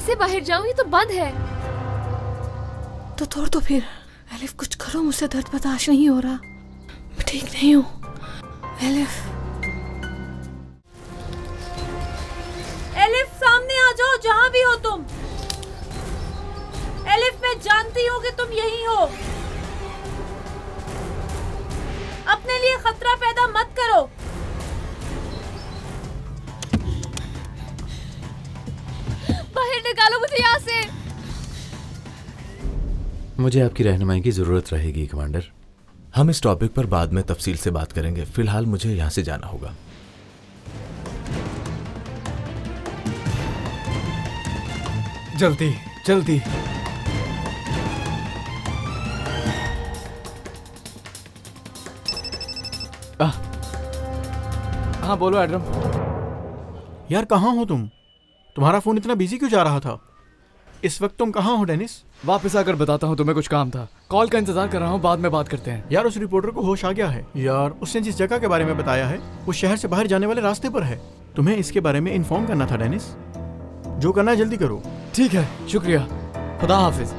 कैसे बाहर जाऊं? ये तो बंद है। तो तोड़ दो फिर। एलिफ कुछ करो, मुझसे दर्द बर्दाश्त नहीं हो रहा, मैं ठीक नहीं हूँ। एलिफ, एलिफ सामने आ जाओ, जहाँ भी हो तुम। एलिफ मैं जानती हूँ कि तुम यही हो। अपने लिए खतरा पैदा मत करो। बाहर निकालो मुझे यहाँ से। मुझे आपकी रहनुमाई की जरूरत रहेगी कमांडर। हम इस टॉपिक पर बाद में तफसील से बात करेंगे, फिलहाल मुझे यहाँ से जाना होगा। जल्दी जल्दी। हाँ बोलो एडम। यार कहाँ हो तुम? तुम्हारा फोन इतना बिजी क्यों जा रहा था? इस वक्त तुम कहाँ हो डेनिस? वापस आकर बताता हूँ, तुम्हें कुछ काम था। कॉल का इंतजार कर रहा हूँ, बाद में बात करते हैं। यार उस रिपोर्टर को होश आ गया है। यार उसने जिस जगह के बारे में बताया है वो शहर से बाहर जाने वाले रास्ते पर है। तुम्हें इसके बारे में इन्फॉर्म करना था डेनिस। जो करना है जल्दी करो। ठीक है, शुक्रिया। खुदा हाफिज।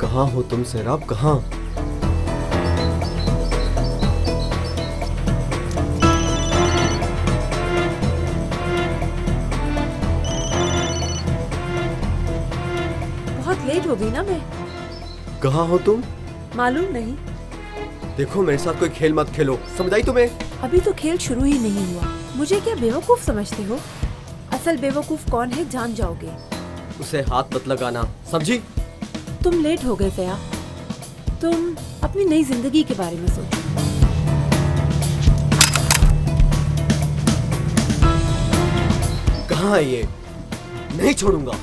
कहाँ हो तुम सैराब, कहाँ? बहुत लेट हो गई ना मैं। कहाँ हो तुम? मालूम नहीं। देखो मेरे साथ कोई खेल मत खेलो, समझ आई तुम्हें? अभी तो खेल शुरू ही नहीं हुआ। मुझे क्या बेवकूफ समझते हो? असल बेवकूफ कौन है जान जाओगे। उसे हाथ मत लगाना, समझी? तुम लेट हो गए ज़या। तुम अपनी नई जिंदगी के बारे में सोचो। कहाँ है ये? नहीं छोड़ूंगा।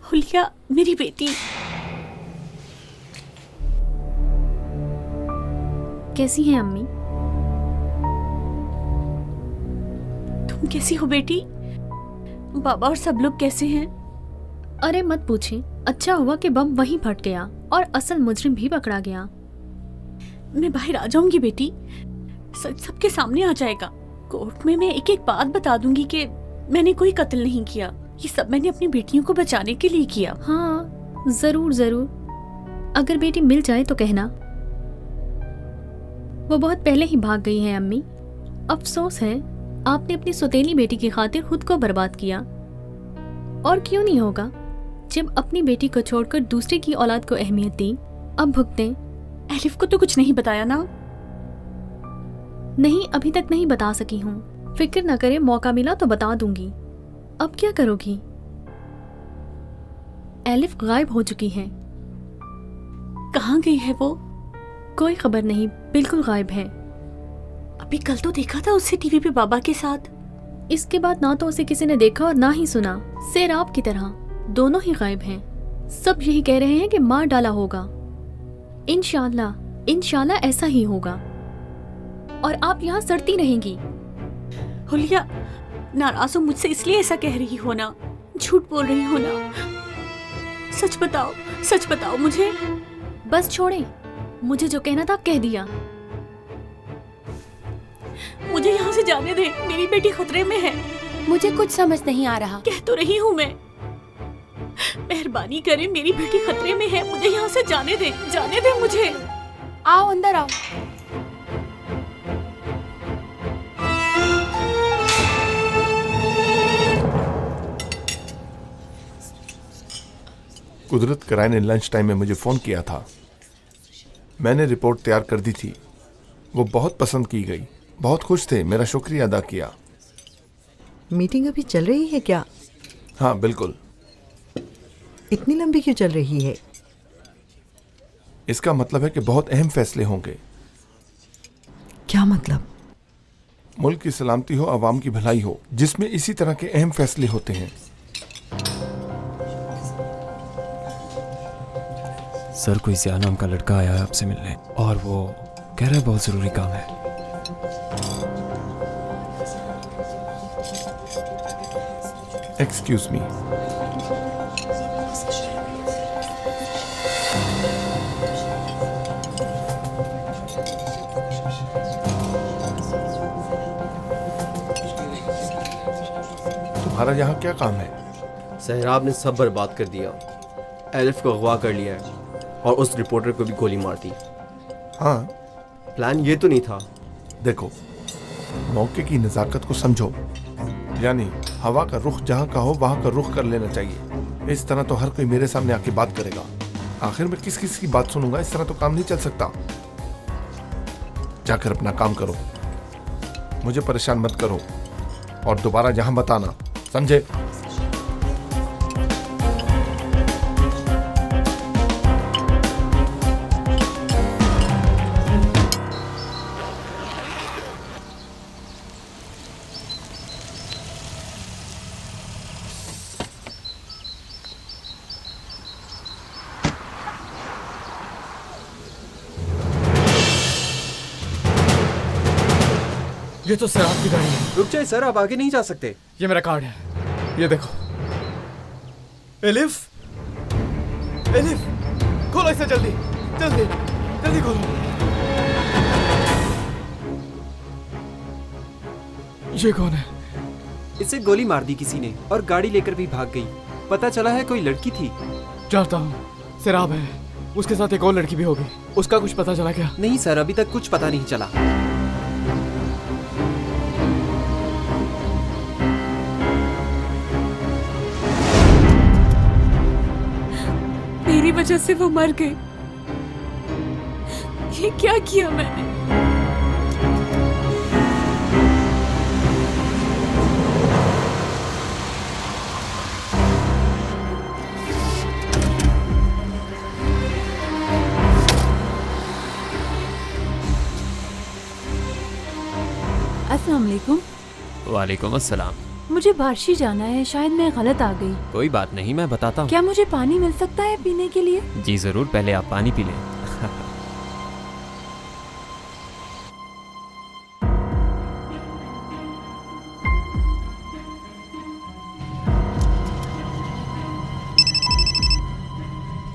हुलिया मेरी बेटी। कैसी हैं अम्मी? तुम कैसी हो बेटी? बाबा और सब लोग कैसे हैं? अरे मत पूछें, अच्छा हुआ कि बम वहीं फट गया और असल मुजरिम भी पकड़ा गया। मैं बाहर आ जाऊंगी बेटी, सच सबके सामने आ जाएगा। कोर्ट में मैं एक एक बात बता दूंगी कि मैंने कोई कत्ल नहीं किया। ये सब मैंने अपनी बेटियों को बचाने के लिए किया। हाँ जरूर जरूर। अगर बेटी मिल जाए तो कहना। वो बहुत पहले ही भाग गई है अम्मी। अफसोस है आपने अपनी सौतेली बेटी की खातिर खुद को बर्बाद किया। और क्यों नहीं होगा, जब अपनी बेटी को छोड़कर दूसरे की औलाद को अहमियत दी, अब भुगतें। एलिफ को तो कुछ नहीं बताया ना? नहीं, अभी तक नहीं बता सकी हूँ। फिक्र न करे, मौका मिला तो बता दूंगी। अब क्या करोगी? एलिफ गायब हो चुकी है। कहाँ गई है वो? कोई खबर नहीं, बिल्कुल गायब है। अभी कल तो देखा था उसे टीवी पे बाबा के साथ। इसके बाद ना तो उसे किसी ने देखा और ना ही सुना। सैराब की तरह दोनों ही गायब हैं। सब यही कह रहे हैं कि मार डाला होगा। इंशाल्लाह इंशाल्लाह ऐसा ही होगा। और आप यहाँ सड़ती रहेंगी। हुलिया नाराज हो मुझसे इसलिए ऐसा कह रही हो ना? झूठ बोल रही हो ना? सच बताओ मुझे। बस छोड़ें, मुझे जो कहना था कह दिया। मुझे यहाँ से जाने दे, मेरी बेटी खतरे में है। मुझे कुछ समझ नहीं आ रहा। कह तो रही हूँ मैं। मेहरबानी करें, मेरी बेटी खतरे में है, मुझे यहाँ से जाने दे मुझे। आओ अंदर आओ। कुदरत कराए ने लंच टाइम में मुझे फ़ोन किया था। मैंने रिपोर्ट तैयार कर दी थी। वो बहुत पसंद की गई, बहुत खुश थे, मेरा शुक्रिया अदा किया। मीटिंग अभी चल रही है क्या? हाँ बिल्कुल। इतनी लंबी क्यों चल रही है? इसका मतलब है कि बहुत अहम फैसले होंगे। क्या मतलब? मुल्क की सलामती हो, आवाम की भलाई हो, जिसमें इसी तरह के अहम फैसले होते हैं। सर, कोई ज़िया नाम का लड़का आया है आपसे मिलने और वो कह रहा है बहुत ज़रूरी काम है। Excuse me. तुम्हारा यहाँ क्या काम है? सहराब ने सब बर्बाद कर दिया। एलिफ को अगवा कर लिया है और उस रिपोर्टर को भी गोली मार दी। हाँ, प्लान ये तो नहीं था। देखो, मौके की नज़ाकत को समझो। यानी हवा का रुख जहाँ का हो वहाँ का रुख कर लेना चाहिए। इस तरह तो हर कोई मेरे सामने आके बात करेगा। आखिर में किस किस की बात सुनूंगा? इस तरह तो काम नहीं चल सकता। जाकर अपना काम करो, मुझे परेशान मत करो और दोबारा यहाँ बताना, समझे? ये तो सराब की गाड़ी है। रुक जाए सर, आप आगे नहीं जा सकते। ये मेरा कार्ड है, ये देखो। एलिफ, एलिफ, खोलो इसे जल्दी, जल्दी, जल्दी खोलो। ये कौन है? इसे गोली मार दी किसी ने और गाड़ी लेकर भी भाग गई। पता चला है कोई लड़की थी। जानता हूँ, सराब है। उसके साथ एक और लड़की भी होगी। उसका कुछ पता चला क्या? नहीं सर, अभी तक कुछ पता नहीं चला। मेरी वजह से वो मर गए। ये क्या किया मैंने? अस्सलाम वालेकुम। वालेकुम अस्सलाम। मुझे बार्शी जाना है, शायद मैं गलत आ गई। कोई बात नहीं, मैं बताता हूँ। क्या मुझे पानी मिल सकता है पीने के लिए? जी जरूर, पहले आप पानी पी लें।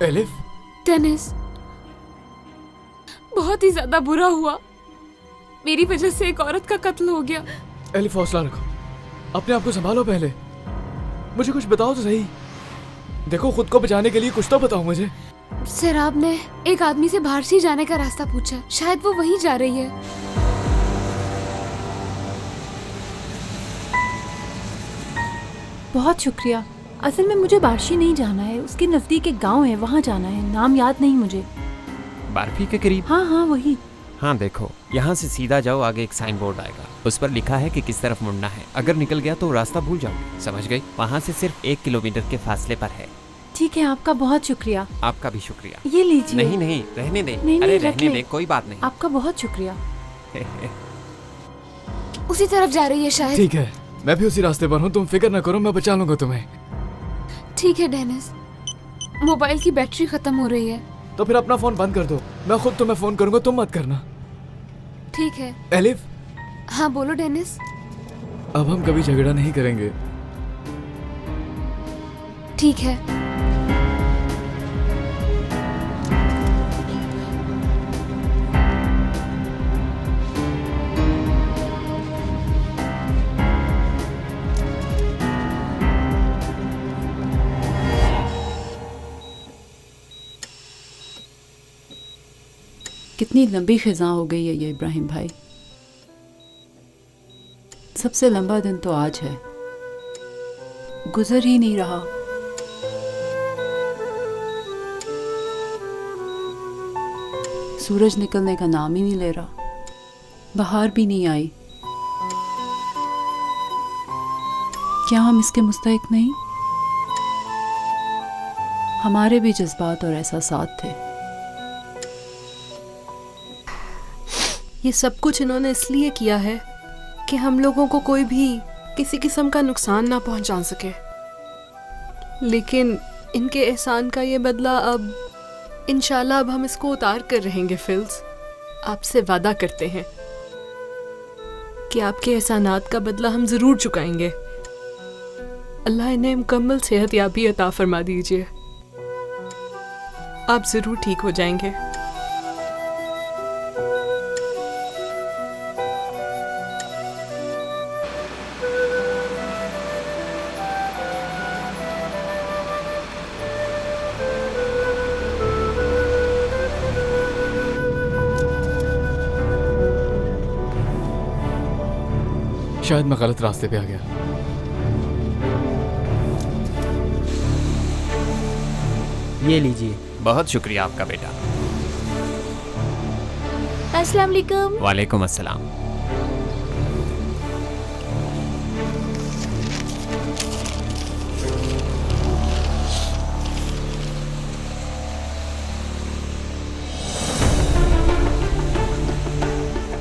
एलिफ, डेनिस, बहुत ही ज्यादा बुरा हुआ। मेरी वजह से एक औरत का कत्ल हो गया। एलिफ हौसला रखो, अपने आप को संभालो। पहले मुझे कुछ बताओ तो सही। देखो, खुद को बचाने के लिए कुछ तो बताओ मुझे। सराब ने एक आदमी से बार्शी जाने का रास्ता पूछा, शायद वो वहीं जा रही है। बहुत शुक्रिया। असल में मुझे बार्शी नहीं जाना है, उसके नजदीक एक गांव है, वहाँ जाना है। नाम याद नहीं मुझे। बारफी के करीब? हाँ हाँ वही। हाँ देखो, यहाँ से सीधा जाओ, आगे एक साइन बोर्ड आएगा, उस पर लिखा है कि किस तरफ मुड़ना है। अगर निकल गया तो रास्ता भूल जाओगे, समझ गई? वहाँ से सिर्फ 1 किलोमीटर के फासले पर है। ठीक है, आपका बहुत शुक्रिया। आपका भी शुक्रिया। ये लीजिए। नहीं नहीं, रहने दे। नहीं, अरे रख रहने ले। दे, कोई बात नहीं। आपका बहुत शुक्रिया। उसी तरफ जा रही है शायद। ठीक है, मैं भी उसी रास्ते पर हूँ, तुम फिक्र ना करो, मैं बचा लूंगा तुम्हें। ठीक है डेनिस, मोबाइल की बैटरी खत्म हो रही है। तो फिर अपना फोन बंद कर दो, मैं खुद तुम्हें फोन करूंगा, तुम मत करना। ठीक है। एलिफ। हाँ बोलो डेनिस। अब हम कभी झगड़ा नहीं करेंगे। ठीक है। कितनी लंबी खिज़ा हो गई है ये इब्राहिम भाई। सबसे लंबा दिन तो आज है, गुजर ही नहीं रहा। सूरज निकलने का नाम ही नहीं ले रहा, बाहर भी नहीं आई। क्या हम इसके मुस्तहिक नहीं? हमारे भी जज्बात और एहसासात थे। ये सब कुछ इन्होंने इसलिए किया है कि हम लोगों को कोई भी किसी किस्म का नुकसान ना पहुंचा सके। लेकिन इनके एहसान का ये बदला अब इंशाल्लाह अब हम इसको उतार कर रहेंगे। फिल्स, आपसे वादा करते हैं कि आपके एहसानात का बदला हम ज़रूर चुकाएंगे। अल्लाह इन्हें मुकम्मल सेहत याबी अता फरमा दीजिए। आप ज़रूर ठीक हो जाएंगे। शायद मैं गलत रास्ते पे आ गया। ये लीजिए। बहुत शुक्रिया आपका बेटा। अस्सलाम वालेकुम। वालेकुम अस्सलाम।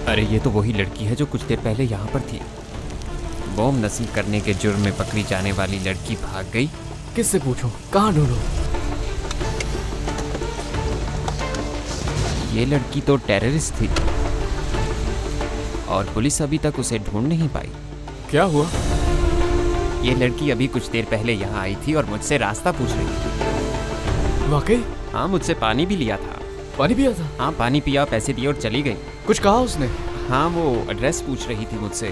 अरे ये तो वही लड़की है जो कुछ देर पहले यहाँ पर थी। बॉम्ब नस्ल करने के जुर्म में पकड़ी जाने वाली लड़की भाग गई। किससे पूछूं? कहाँ ढूंढूं? ये लड़की तो टेररिस्ट थी और पुलिस अभी तक उसे ढूंढ नहीं पाई। क्या हुआ? ये लड़की अभी कुछ देर पहले यहाँ आई थी और मुझसे रास्ता पूछ रही थी। वाकई? हाँ, मुझसे पानी भी लिया था। पानी पिया था? हाँ, पानी पिया, पैसे दिए और चली गई। कुछ कहा उसने? हाँ, वो एड्रेस पूछ रही थी मुझसे।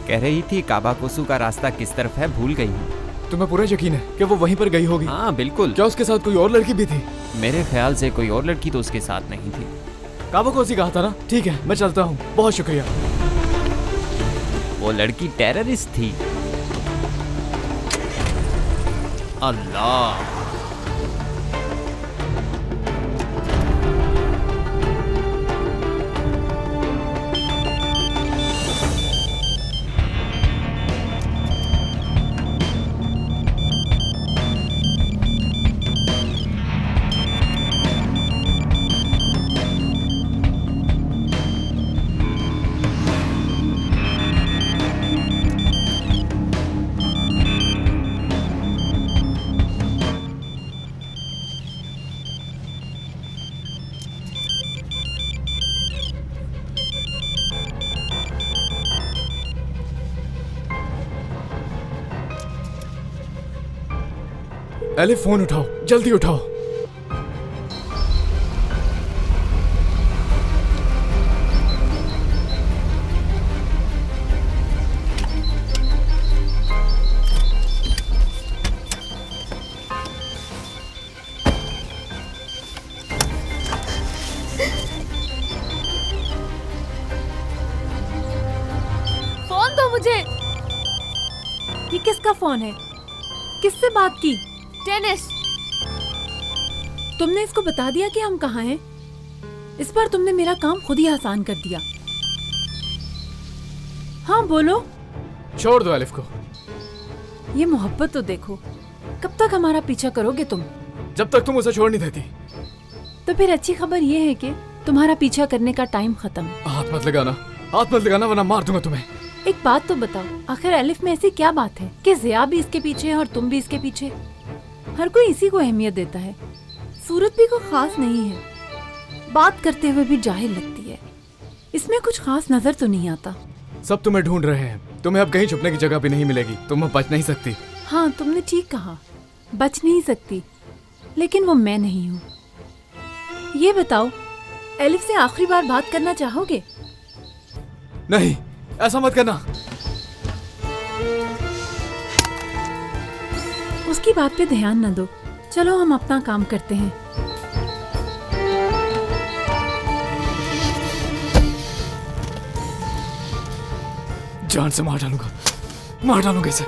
कह रही थी काबा कोसू का रास्ता किस तरफ है भूल गई हूँ। तुम्हें पूरा यकीन है कि वो वहीं पर गई होगी? हाँ बिल्कुल। क्या उसके साथ कोई और लड़की भी थी? मेरे ख्याल से कोई और लड़की तो उसके साथ नहीं थी। काबा कोसी कहा था ना? ठीक है, मैं चलता हूँ। बहुत शुक्रिया। वो लड़की टेररिस्ट थी। अल्लाह। एलिफ, फोन उठाओ, जल्दी उठाओ। फोन दो मुझे। ये किसका फोन है? किससे बात की? टेनिस। तुमने इसको बता दिया कि हम कहाँ हैं? इस बार तुमने मेरा काम खुद ही आसान कर दिया। हाँ बोलो। छोड़ दो एलिफ को। ये मोहब्बत तो देखो। कब तक हमारा पीछा करोगे तुम? जब तक तुम उसे छोड़ नहीं देती। तो फिर अच्छी खबर ये है कि तुम्हारा पीछा करने का टाइम खत्म। हाथ मत लगाना, हाथ मत लगाना वरना मार दूंगा तुम्हें। एक बात तो बताओ, आखिर एलिफ में ऐसी क्या बात है कि ज़िया भी इसके पीछे है और तुम भी इसके पीछे? हर कोई इसी को अहमियत देता है। सूरत भी कोई खास नहीं है, बात करते हुए भी जाहिल लगती है। इसमें कुछ खास नजर तो नहीं आता। सब तुम्हें ढूंढ रहे हैं। तुम्हें अब कहीं छुपने की जगह भी नहीं मिलेगी। तुम अब बच नहीं सकती। हाँ तुमने ठीक कहा, बच नहीं सकती, लेकिन वो मैं नहीं हूँ। ये बताओ, एलिफ से आखिरी बार बात करना चाहोगे? नहीं, ऐसा मत करना। उसकी बात पे ध्यान न दो। चलो हम अपना काम करते हैं। जान से मार डालूंगा, मार डालूंगा इसे।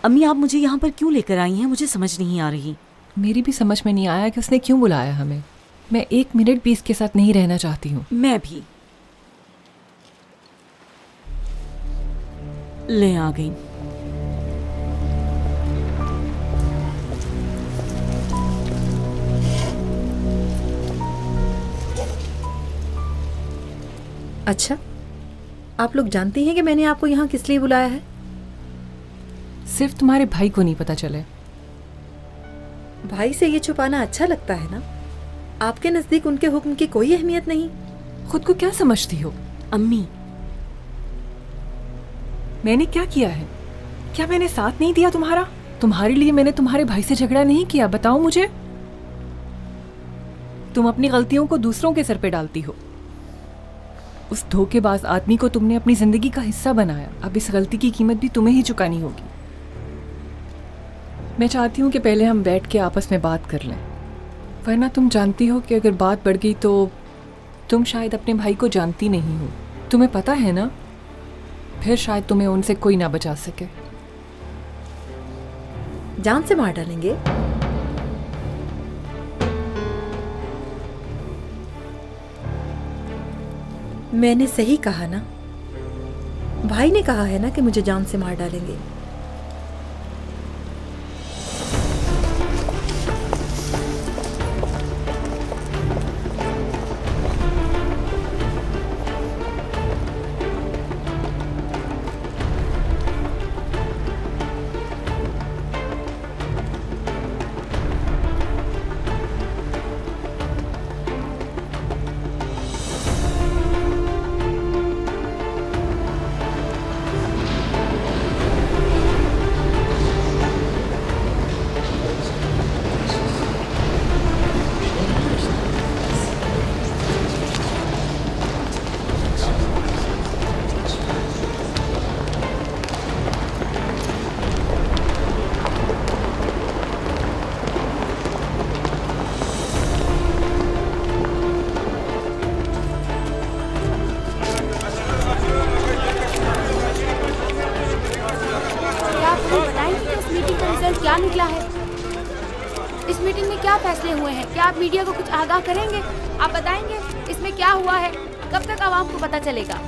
अम्मी, आप मुझे यहाँ पर क्यों लेकर आई हैं? मुझे समझ नहीं आ रही। मेरी भी समझ में नहीं आया कि उसने क्यों बुलाया हमें। मैं 1 मिनट भी इसके साथ नहीं रहना चाहती हूँ। मैं भी। ले आ गई। अच्छा, आप लोग जानती हैं कि मैंने आपको यहाँ किस लिए बुलाया है? सिर्फ तुम्हारे भाई को नहीं पता चले। भाई से ये छुपाना अच्छा लगता है ना? आपके नजदीक उनके हुक्म की कोई अहमियत नहीं। खुद को क्या समझती हो? अम्मी, मैंने क्या किया है? क्या मैंने साथ नहीं दिया तुम्हारा? तुम्हारे लिए मैंने तुम्हारे भाई से झगड़ा नहीं किया, बताओ मुझे। तुम अपनी गलतियों को दूसरों के सर पे डालती हो। उस धोखेबाज आदमी को तुमने अपनी जिंदगी का हिस्सा बनाया। अब इस गलती की कीमत भी तुम्हें ही चुकानी होगी। मैं चाहती हूँ कि पहले हम बैठ के आपस में बात कर लें, वरना तुम जानती हो कि अगर बात बढ़ गई तो तुम शायद अपने भाई को जानती नहीं हो। तुम्हें पता है ना, फिर शायद तुम्हें उनसे कोई ना बचा सके। जान से मार डालेंगे? मैंने सही कहा ना? भाई ने कहा है ना कि मुझे जान से मार डालेंगे। क्या निकला है? इस मीटिंग में क्या फैसले हुए हैं? क्या आप मीडिया को कुछ आगाह करेंगे? आप बताएंगे इसमें क्या हुआ है? कब तक आवाम को पता चलेगा?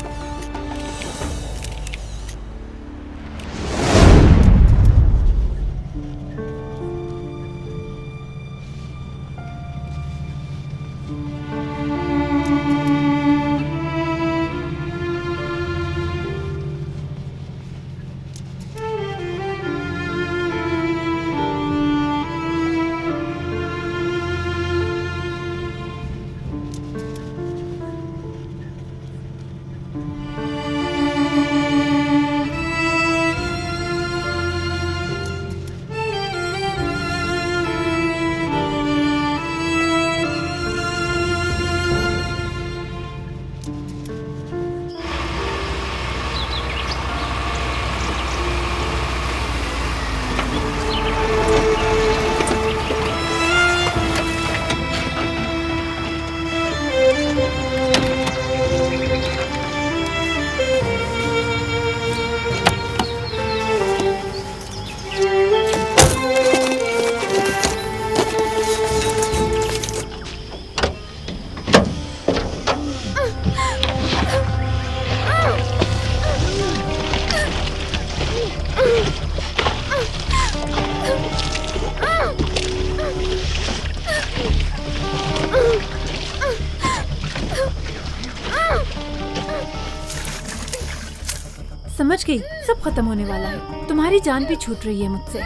समझ गई, सब खत्म होने वाला है। तुम्हारी जान भी छूट रही है मुझसे।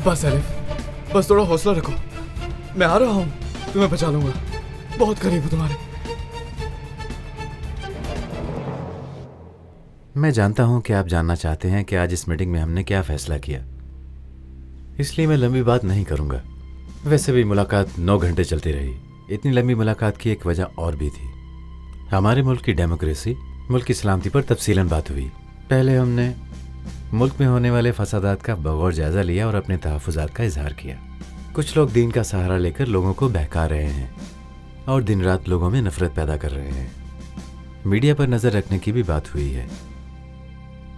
बस एलिफ, बस थोड़ा हौसला रखो, मैं आ रहा हूँ, तुम्हें बचा लूंगा, बहुत करीब हूँ तुम्हारे। मैं जानता हूं कि आप जानना चाहते हैं कि आज इस मीटिंग में हमने क्या फैसला किया, इसलिए मैं लंबी बात नहीं करूंगा। वैसे भी मुलाकात 9 घंटे चलती रही। इतनी लंबी मुलाकात की एक वजह और भी थी। हमारे मुल्क की डेमोक्रेसी, मुल्क की सलामती पर तफसीलन बात हुई। पहले हमने मुल्क में होने वाले फसादात का बगौर जायजा लिया और अपने तहफ़्फ़ुज़ात का इजहार किया। कुछ लोग दीन का सहारा लेकर लोगों को बहका रहे हैं और दिन रात लोगों में नफरत पैदा कर रहे हैं। मीडिया पर नज़र रखने की भी बात हुई है।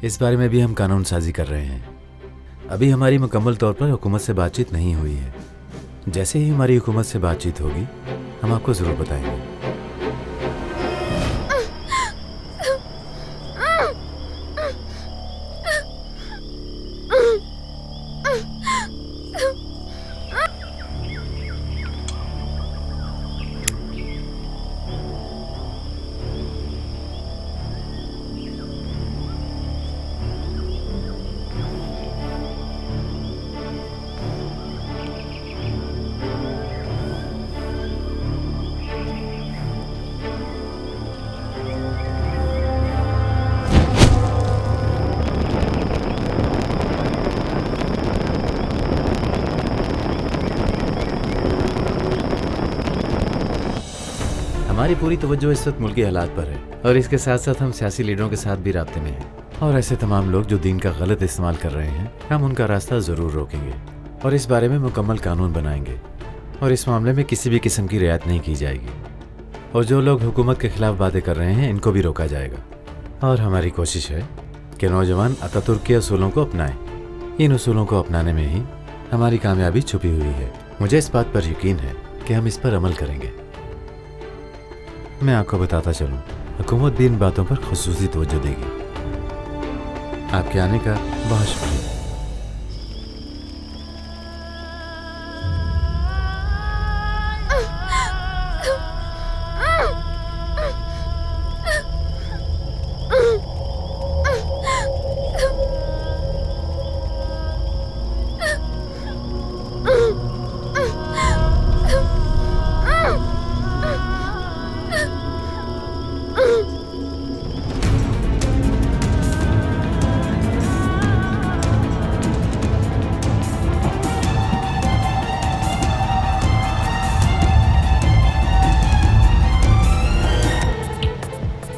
इस बारे में भी हम कानून साजी कर रहे हैं। अभी हमारी मुकम्मल तौर पर हुकूमत से बातचीत नहीं हुई है। जैसे ही हमारी हुकूमत से बातचीत होगी हम आपको ज़रूर बताएंगे। हमारी पूरी तवज्जो इस वक्त मुल्की हालात पर है और इसके साथ साथ हम सियासी लीडरों के साथ भी राब्ते में हैं और ऐसे तमाम लोग जो दीन का गलत इस्तेमाल कर रहे हैं हम उनका रास्ता ज़रूर रोकेंगे और इस बारे में मुकम्मल कानून बनाएंगे और इस मामले में किसी भी किस्म की रियायत नहीं की जाएगी और जो लोग हुकूमत के खिलाफ बातें कर रहे हैं इनको भी रोका जाएगा। और हमारी कोशिश है कि नौजवान अतातुर्क के असूलों को अपनाएं। इन असूलों को अपनाने में ही हमारी कामयाबी छुपी हुई है। मुझे इस बात पर यकीन है कि हम इस पर अमल करेंगे। मैं आपको बताता चलूं, हुकूमत भी इन बातों पर खुसूसी तवज्जो देगी। आपके आने का बहुत शुक्रिया।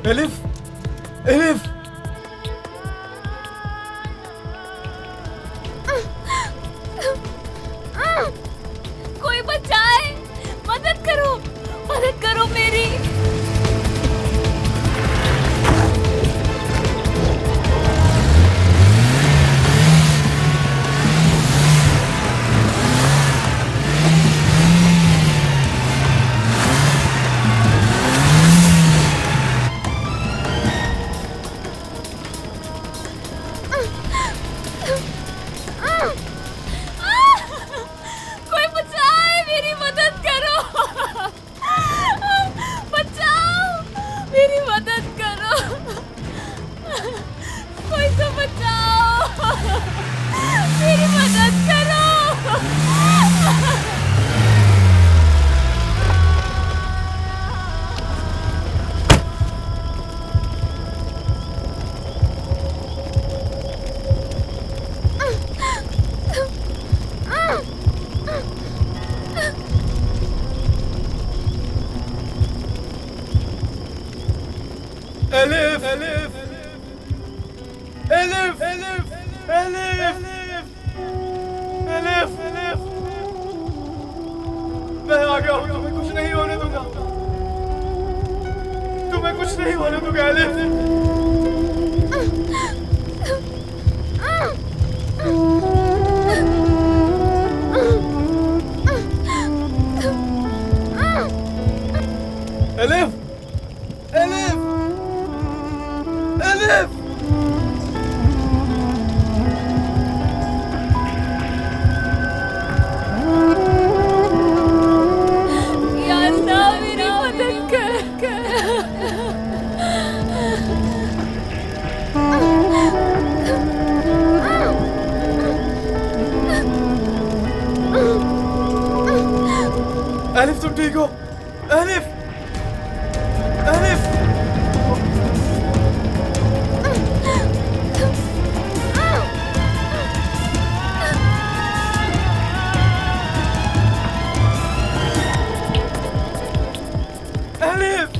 एलिफ, एलिफ, कोई बचाए, मदद करो मेरी। कोई बचाए, मेरी मदद करो। बचाओ, मेरी मदद करो। कोई तो बचाओ, मेरी मदद करो। Elif, elif, elif, elif, elif, elif, elif, मैं आ गया हूँ, तुम्हें कुछ नहीं होने दूंगा, तुम्हें कुछ नहीं होने दूंगा एलिफ। एलिफ, एलिफ, एलिफ, या अल्लाह, मेरी मदद कर। एलिफ तुम ठीक हो? Elif, elif. एलिफ।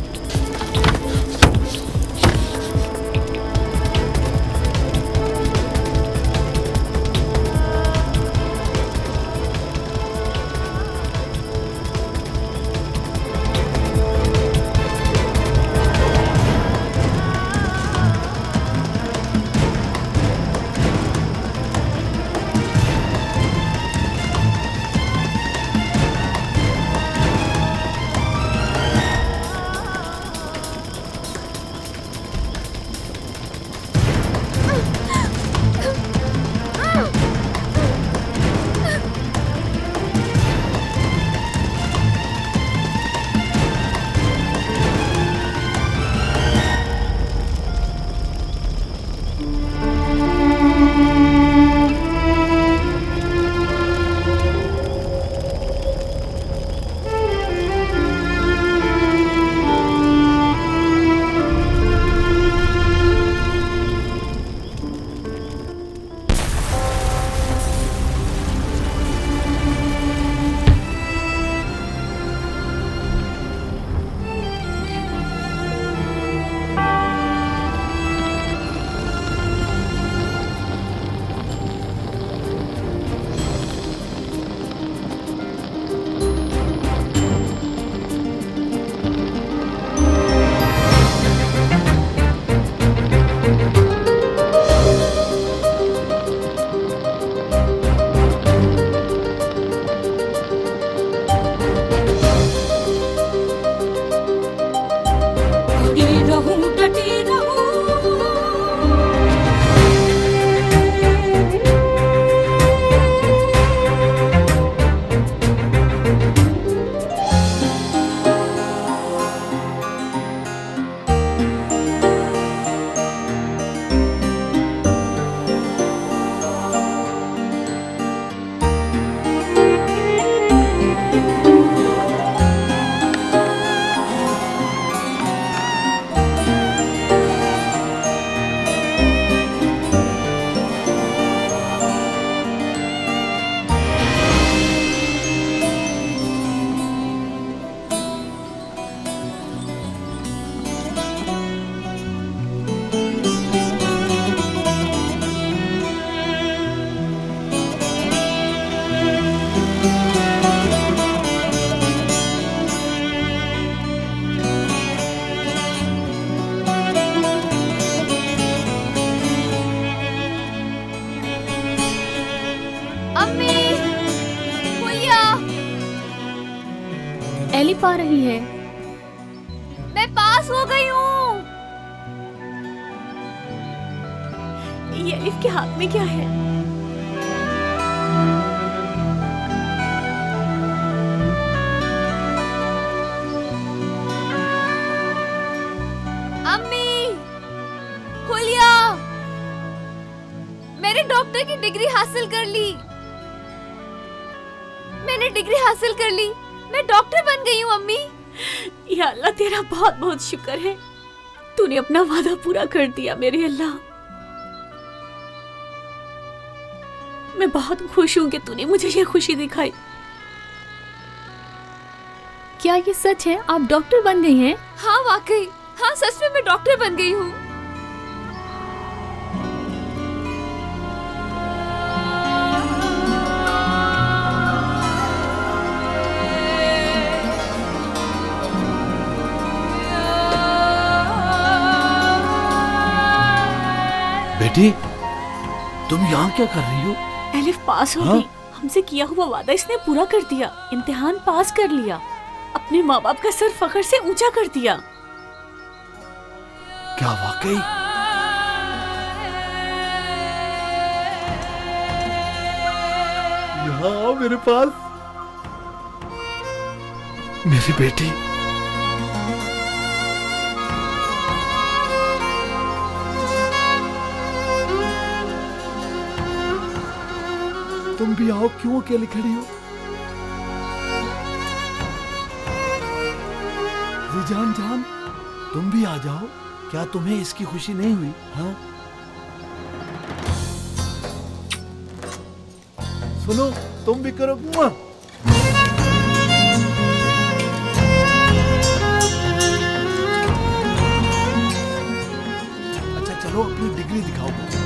एलिफ आ रही है। मैं पास हो गई हूँ। ये एलिफ के हाथ में क्या है? अम्मी, हुलिया, मैंने डॉक्टर की डिग्री हासिल कर ली। मैंने डिग्री हासिल कर ली। मैं डॉक्टर बन गई हूँ अम्मी। या अल्लाह, तेरा बहुत बहुत शुक्र है। तूने अपना वादा पूरा कर दिया मेरे अल्लाह। मैं बहुत खुश हूँ कि तूने मुझे ये खुशी दिखाई। क्या ये सच है? आप डॉक्टर बन गई हैं? हाँ वाकई, हाँ सच में मैं डॉक्टर बन गई हूँ। बेटी, तुम यहाँ क्या कर रही हो? एलिफ पास हो गई। हमसे किया हुआ वादा इसने पूरा कर दिया। इम्तिहान पास कर लिया। अपने माँ बाप का सर फख्र से ऊंचा कर दिया। क्या वाकई? यहाँ आओ मेरे पास, मेरी बेटी। तुम भी आओ, क्यों अकेली खड़ी हो? जान जान, तुम भी आ जाओ। क्या तुम्हें इसकी खुशी नहीं हुई? हाँ, सुनो, तुम भी करो। मुआ। अच्छा चलो, अपनी डिग्री दिखाओ मुझे।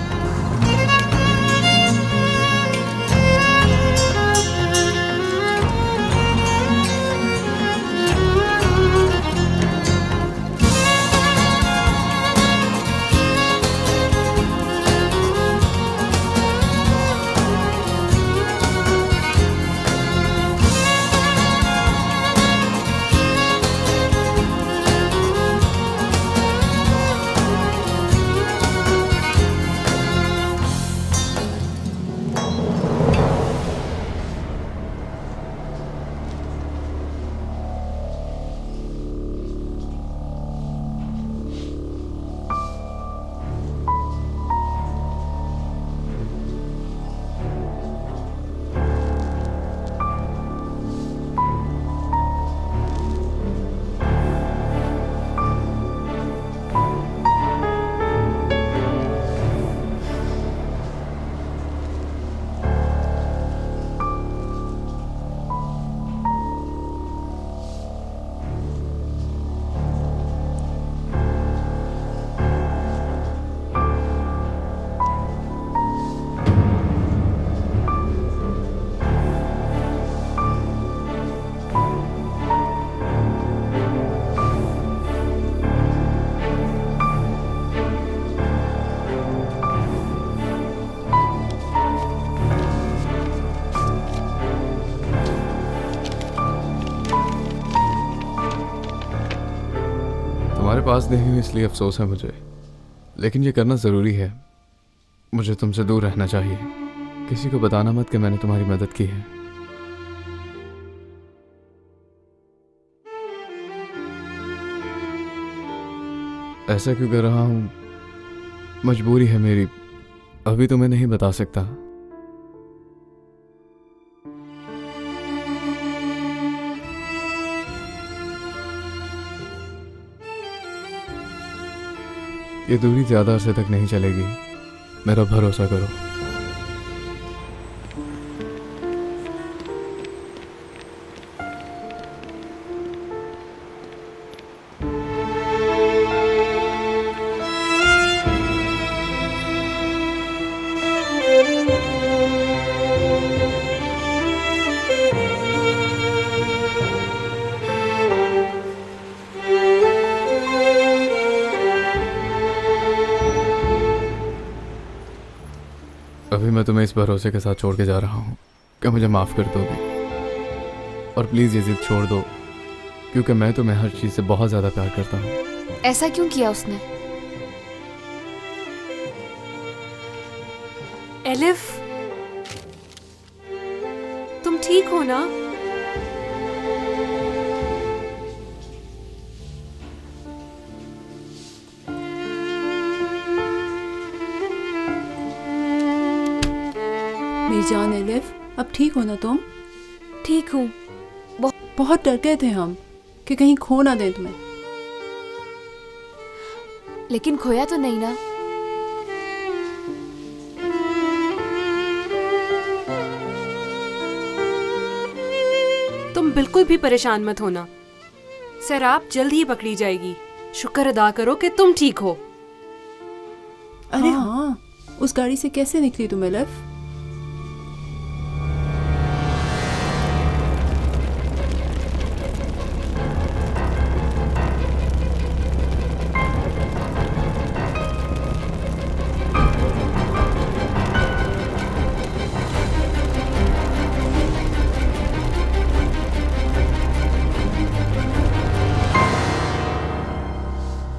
तुम्हारे पास नहीं हूँ इसलिए अफसोस है मुझे, लेकिन ये करना ज़रूरी है। मुझे तुमसे दूर रहना चाहिए। किसी को बताना मत कि मैंने तुम्हारी मदद की है। ऐसा क्यों कर रहा हूँ? मजबूरी है मेरी, अभी तो मैं नहीं बता सकता। ये दूरी ज्यादा अरसे तक नहीं चलेगी, मेरा भरोसा करो। अभी मैं तुम्हें इस भरोसे के साथ छोड़ के जा रहा हूँ कि मुझे माफ़ कर दोगे। और प्लीज़ ये जिद छोड़ दो, क्योंकि मैं तुम्हें हर चीज़ से बहुत ज़्यादा प्यार करता हूँ। ऐसा क्यों किया उसने? एलिफ, तुम ठीक हो ना? मेरी जान एलिफ, अब ठीक हो ना तुम? ठीक हूँ। बहुत डर गए थे हम कि कहीं खो ना दें तुम्हें। लेकिन खोया तो नहीं ना? तुम बिल्कुल भी परेशान मत होना, शराब जल्द ही पकड़ी जाएगी। शुक्र अदा करो कि तुम ठीक हो। अरे हाँ, उस गाड़ी से कैसे निकली तुम एलिफ?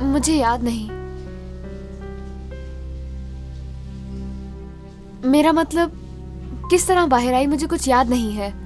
मुझे याद नहीं। मेरा मतलब किस तरह बाहर आई मुझे कुछ याद नहीं है।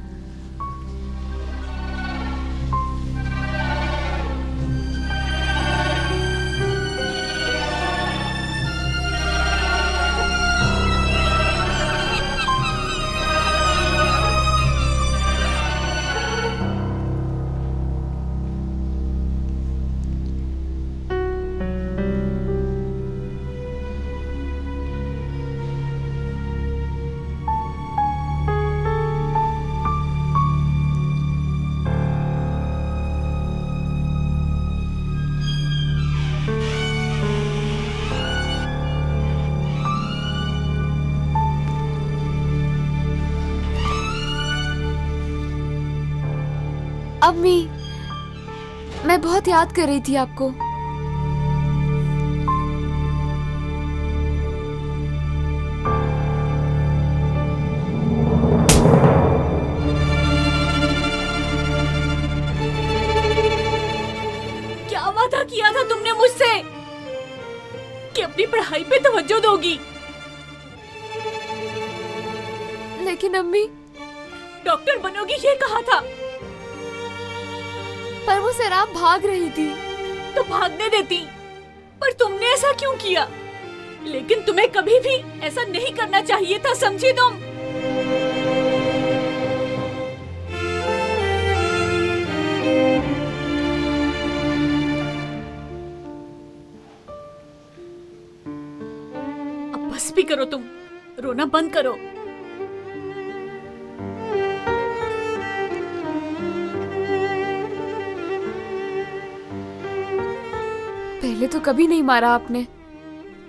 अम्मी, मैं बहुत याद कर रही थी आपको। क्या वादा किया था तुमने मुझसे कि अपनी पढ़ाई पे तवज्जो दोगी? लेकिन अम्मी, डॉक्टर बनोगी ये कहा था। पर वो सैराब भाग रही थी। तो भागने देती, पर तुमने ऐसा क्यों किया? लेकिन तुम्हें कभी भी ऐसा नहीं करना चाहिए था, समझी तुम? अब बस भी करो, तुम रोना बंद करो। पहले तो कभी नहीं मारा आपने।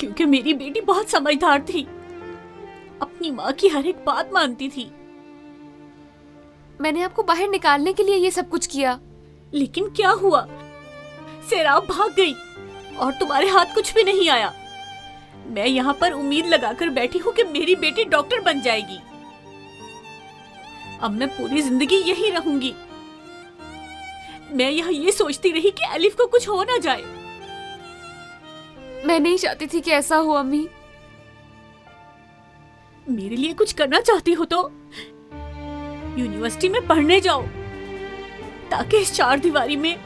क्योंकि मेरी बेटी बहुत समझदार थी, अपनी माँ की हर एक बात मानती थी। मैंने आपको बाहर निकालने के लिए ये सब कुछ किया। लेकिन क्या हुआ? सैराब भाग गई और तुम्हारे हाथ कुछ भी नहीं आया। मैं यहाँ पर उम्मीद लगाकर बैठी हूँ कि मेरी बेटी डॉक्टर बन जाएगी। अब मैं पूरी जिंदगी यही रहूंगी। मैं यहाँ ये सोचती रही कि एलिफ को कुछ हो ना जाए। मैं नहीं चाहती थी कि ऐसा हो अम्मी। मेरे लिए कुछ करना चाहती हो तो यूनिवर्सिटी में पढ़ने जाओ, ताकि इस चार दीवारी में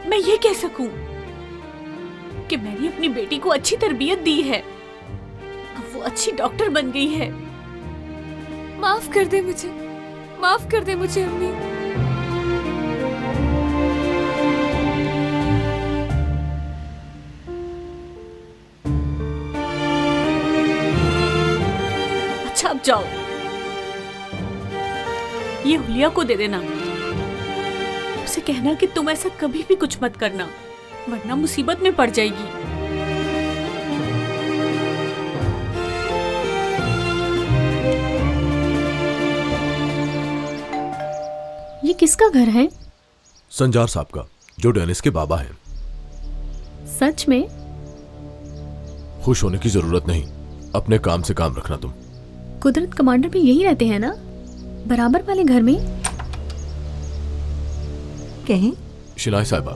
मैं ये कह सकूं कि मैंने अपनी बेटी को अच्छी तरबियत दी है। अब वो अच्छी डॉक्टर बन गई है। माफ कर दे मुझे, माफ कर दे मुझे अम्मी। अच्छा, अब जाओ, ये हुलिया को दे देना। उसे कहना कि तुम ऐसा कभी भी कुछ मत करना, वरना मुसीबत में पड़ जाएगी। ये किसका घर है? संजार साहब का, जो डेनिस के बाबा हैं। सच में? खुश होने की जरूरत नहीं, अपने काम से काम रखना तुम। कुदरत कमांडर भी यही रहते हैं ना, बराबर वाले घर में? कहीं शिनाई साहिबा,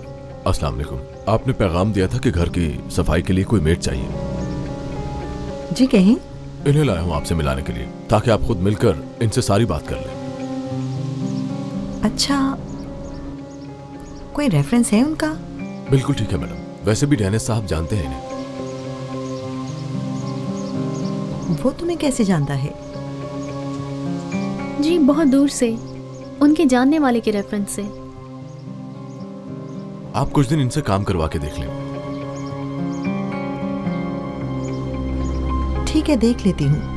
अस्सलाम वालेकुम। आपने पैगाम दिया था कि घर की सफाई के लिए कोई मेड चाहिए। जी कहीं। इन्हें लाया हूँ आपसे मिलाने के लिए, ताकि आप खुद मिलकर इनसे सारी बात कर लें। अच्छा, कोई रेफरेंस है उनका? बिल्कुल ठीक है मैडम, वैसे भी डेनिस साहब जानते हैं इन्हें। वो तुम्हें कैसे जानता है? जी बहुत दूर से, उनके जानने वाले के रेफरेंस से। आप कुछ दिन इनसे काम करवा के देख लें। ठीक है, देख लेती हूँ।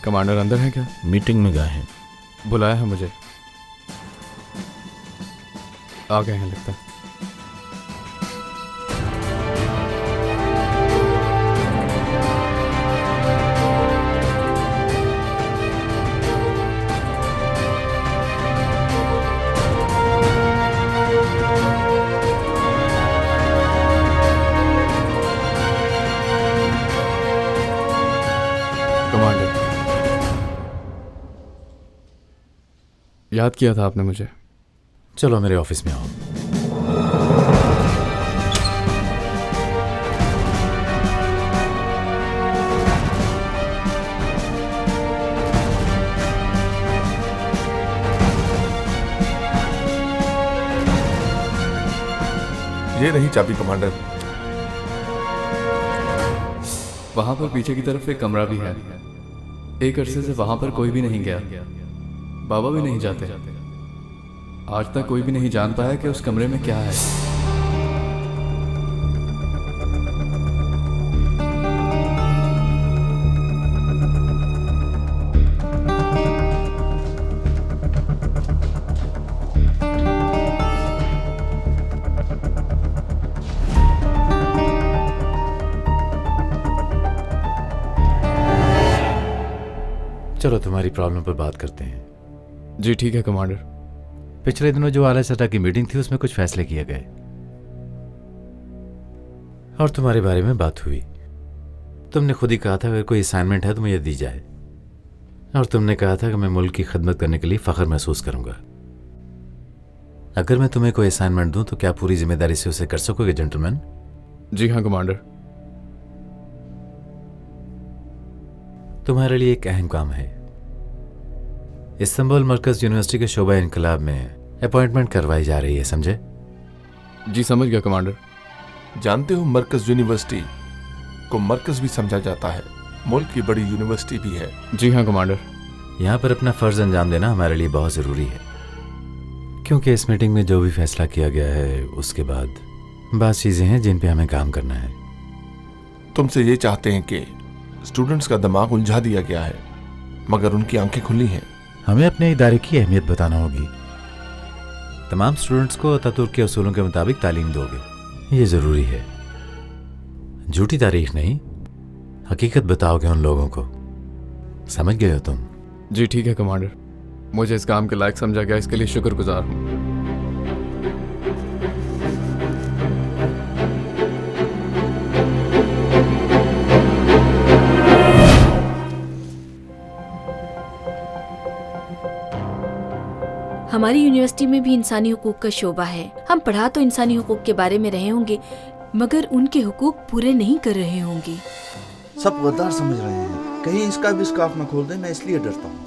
कमांडर अंदर है क्या? मीटिंग में गए हैं। बुलाया है मुझे। आ गए हैं लगता है। याद किया था आपने मुझे। चलो मेरे ऑफिस में आओ। ये नहीं चाबी कमांडर। वहां पर पीछे की तरफ एक कमरा भी है। एक अरसे से वहां पर कोई भी नहीं गया, बाबा भी नहीं जाते। आज तक कोई भी नहीं जान पाया कि उस कमरे में क्या है। चलो तुम्हारी प्रॉब्लम पर बात करते हैं। जी ठीक है कमांडर। पिछले दिनों जो आला सटा की मीटिंग थी उसमें कुछ फैसले किए गए और तुम्हारे बारे में बात हुई। तुमने खुद ही कहा था अगर कोई असाइनमेंट है तो मुझे दी जाए, और तुमने कहा था कि मैं मुल्क की खिदमत करने के लिए फख्र महसूस करूंगा। अगर मैं तुम्हें कोई असाइनमेंट दूं तो क्या पूरी जिम्मेदारी से उसे कर सकोगे जेंटलमैन? जी हाँ कमांडर। तुम्हारे लिए एक अहम काम है। इस्तांबुल मरकज यूनिवर्सिटी के शोबा इनकलाब में अपॉइंटमेंट करवाई जा रही है, समझे? जी समझ गया कमांडर। जानते हो मरकज यूनिवर्सिटी को मरकज भी समझा जाता है, मुल्क की बड़ी यूनिवर्सिटी भी है। जी हाँ कमांडर। यहाँ पर अपना फर्ज अंजाम देना हमारे लिए बहुत ज़रूरी है, क्योंकि इस मीटिंग में जो भी फैसला किया गया है उसके बाद बात चीज़ें हैं जिन पे हमें काम करना है। तुमसे ये चाहते हैं कि स्टूडेंट्स का दिमाग उलझा दिया गया है मगर उनकी आंखें खुली हैं। हमें अपने इदारे की अहमियत बताना होगी। तमाम स्टूडेंट्स को अतातुर्क के उसूलों के मुताबिक तालीम दोगे, ये ज़रूरी है। झूठी तारीख नहीं, हकीकत बताओगे उन लोगों को। समझ गए हो तुम? जी ठीक है कमांडर। मुझे इस काम के लायक समझा गया, इसके लिए शुक्रगुजार हूँ। हमारी यूनिवर्सिटी में भी इंसानी हुकूक का शोबा है। हम पढ़ा तो इंसानी हुकूक के बारे में रहे होंगे मगर उनके हुकूक पूरे नहीं कर रहे होंगे। सब गद्दार समझ रहे हैं, कहीं इसका भी स्काफ न खोल दे, मैं इसलिए डरता हूँ।